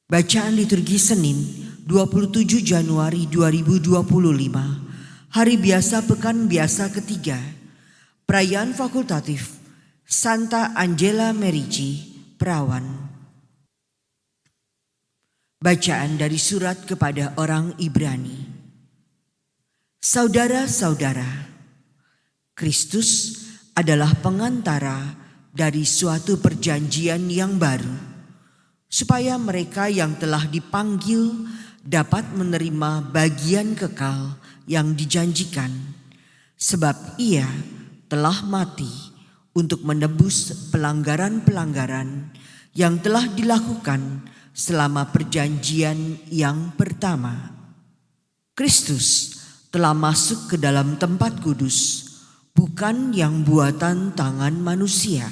Bacaan liturgi Senin 27 Januari 2025, Hari Biasa Pekan Biasa ketiga, Perayaan Fakultatif Santa Angela Merici, Perawan. Bacaan dari surat kepada orang Ibrani. Saudara-saudara, Kristus adalah pengantara dari suatu perjanjian yang baru, supaya mereka yang telah dipanggil dapat menerima bagian kekal yang dijanjikan, sebab Ia telah mati untuk menebus pelanggaran-pelanggaran yang telah dilakukan selama perjanjian yang pertama. Kristus telah masuk ke dalam tempat kudus, bukan yang buatan tangan manusia,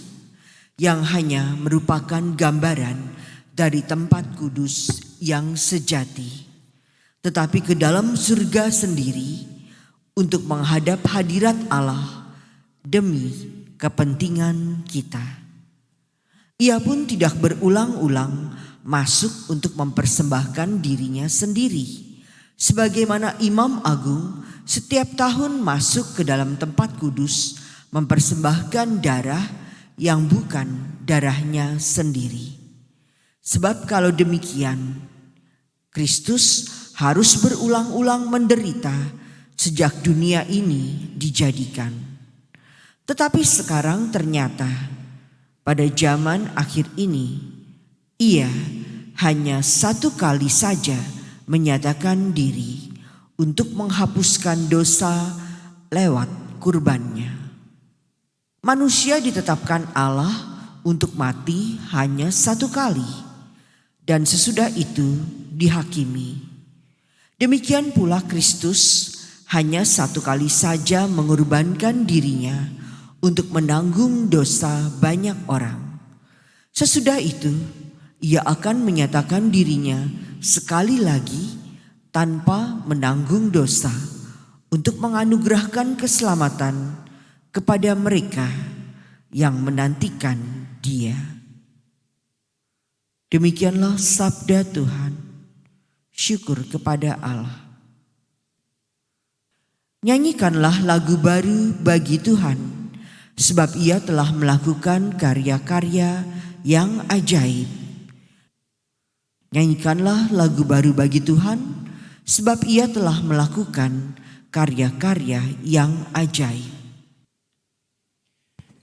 yang hanya merupakan gambaran dari tempat kudus yang sejati, tetapi ke dalam surga sendiri untuk menghadap hadirat Allah demi kepentingan kita. Ia pun tidak berulang-ulang masuk untuk mempersembahkan dirinya sendiri, sebagaimana Imam Agung setiap tahun masuk ke dalam tempat kudus mempersembahkan darah yang bukan darahnya sendiri. Sebab kalau demikian, Kristus harus berulang-ulang menderita sejak dunia ini dijadikan. Tetapi sekarang ternyata pada zaman akhir ini, Ia hanya satu kali saja menyatakan diri untuk menghapuskan dosa lewat kurbannya. Manusia ditetapkan Allah untuk mati hanya satu kali, dan sesudah itu dihakimi. Demikian pula Kristus hanya satu kali saja mengorbankan dirinya untuk menanggung dosa banyak orang. Sesudah itu Ia akan menyatakan dirinya sekali lagi tanpa menanggung dosa untuk menganugerahkan keselamatan kepada mereka yang menantikan Dia. Demikianlah sabda Tuhan. Syukur kepada Allah. Nyanyikanlah lagu baru bagi Tuhan, sebab Ia telah melakukan karya-karya yang ajaib. Nyanyikanlah lagu baru bagi Tuhan, sebab Ia telah melakukan karya-karya yang ajaib.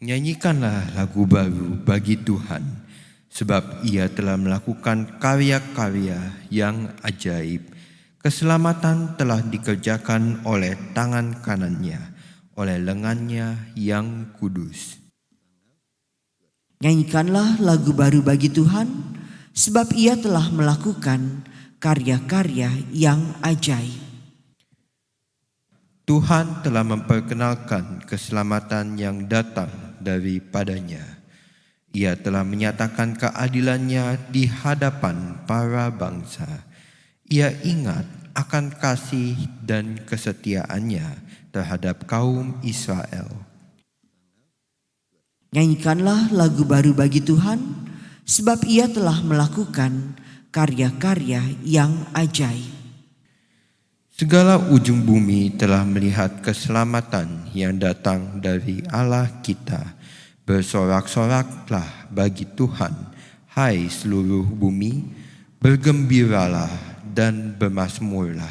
Nyanyikanlah lagu baru bagi Tuhan, sebab Ia telah melakukan karya-karya yang ajaib. Keselamatan telah dikerjakan oleh tangan kanannya, oleh lengannya yang kudus. Nyanyikanlah lagu baru bagi Tuhan, sebab Ia telah melakukan karya-karya yang ajaib. Tuhan telah memperkenalkan keselamatan yang datang daripadanya. Ia telah menyatakan keadilannya di hadapan para bangsa. Ia ingat akan kasih dan kesetiaannya terhadap kaum Israel. Nyanyikanlah lagu baru bagi Tuhan, sebab Ia telah melakukan karya-karya yang ajaib. Segala ujung bumi telah melihat keselamatan yang datang dari Allah kita. Bersorak-soraklah bagi Tuhan, hai seluruh bumi, bergembiralah dan bermazmurlah.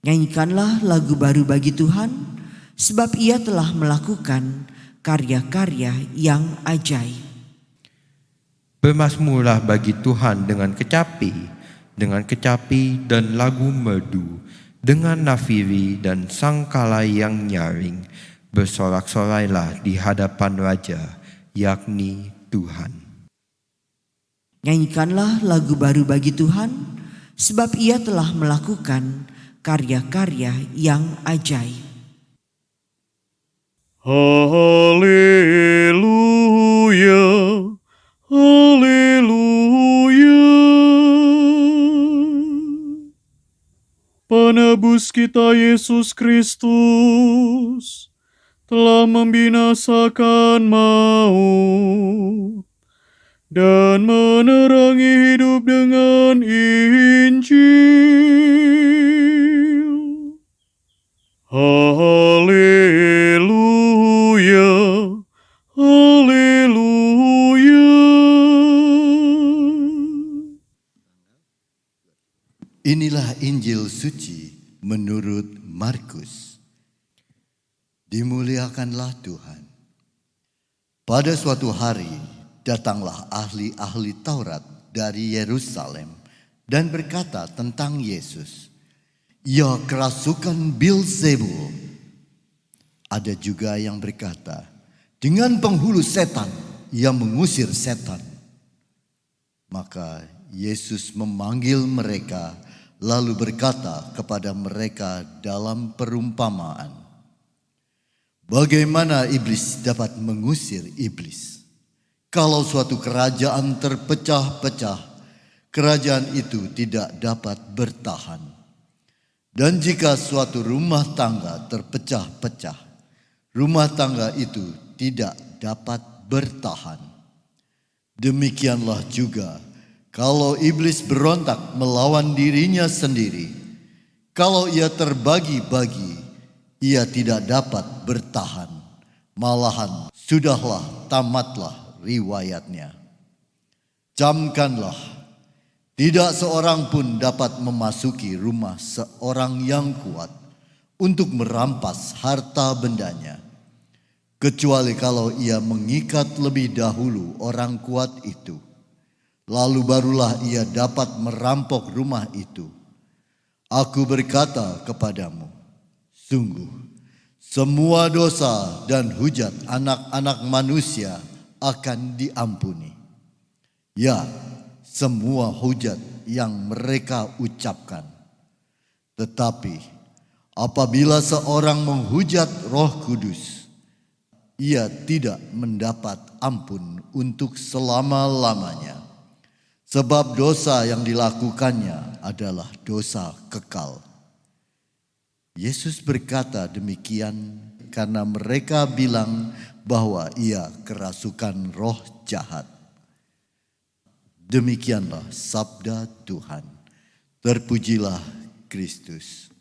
Nyanyikanlah lagu baru bagi Tuhan, sebab Ia telah melakukan karya-karya yang ajaib. Bermazmurlah bagi Tuhan dengan kecapi dan lagu merdu, dengan nafiri dan sangkala yang nyaring. Bersorak-sorailah di hadapan Raja, yakni Tuhan. Nyanyikanlah lagu baru bagi Tuhan, sebab Ia telah melakukan karya-karya yang ajaib. Haleluya, haleluya. Penebus kita Yesus Kristus telah membinasakan maut dan menerangi hidup Inilah Injil suci menurut Markus. Dimuliakanlah Tuhan. Pada suatu hari datanglah ahli-ahli Taurat dari Yerusalem dan berkata tentang Yesus, "Ia kerasukan Beelzebul." Ada juga yang berkata, "Dengan penghulu setan ia mengusir setan." Maka Yesus memanggil mereka lalu berkata kepada mereka dalam perumpamaan, "Bagaimana iblis dapat mengusir iblis? Kalau suatu kerajaan terpecah-pecah, kerajaan itu tidak dapat bertahan. Dan jika suatu rumah tangga terpecah-pecah, rumah tangga itu tidak dapat bertahan. Demikianlah juga kalau iblis berontak melawan dirinya sendiri, kalau ia terbagi-bagi, ia tidak dapat bertahan. Malahan sudahlah tamatlah riwayatnya. Camkanlah, tidak seorang pun dapat memasuki rumah seorang yang kuat untuk merampas harta bendanya, kecuali kalau ia mengikat lebih dahulu orang kuat itu. Lalu barulah ia dapat merampok rumah itu. Aku berkata kepadamu, sungguh, semua dosa dan hujat anak-anak manusia akan diampuni. Ya, semua hujat yang mereka ucapkan. Tetapi apabila seorang menghujat Roh Kudus, ia tidak mendapat ampun untuk selama-lamanya. Sebab dosa yang dilakukannya adalah dosa kekal. Yesus berkata demikian karena mereka bilang bahwa ia kerasukan roh jahat. Demikianlah sabda Tuhan. Terpujilah Kristus.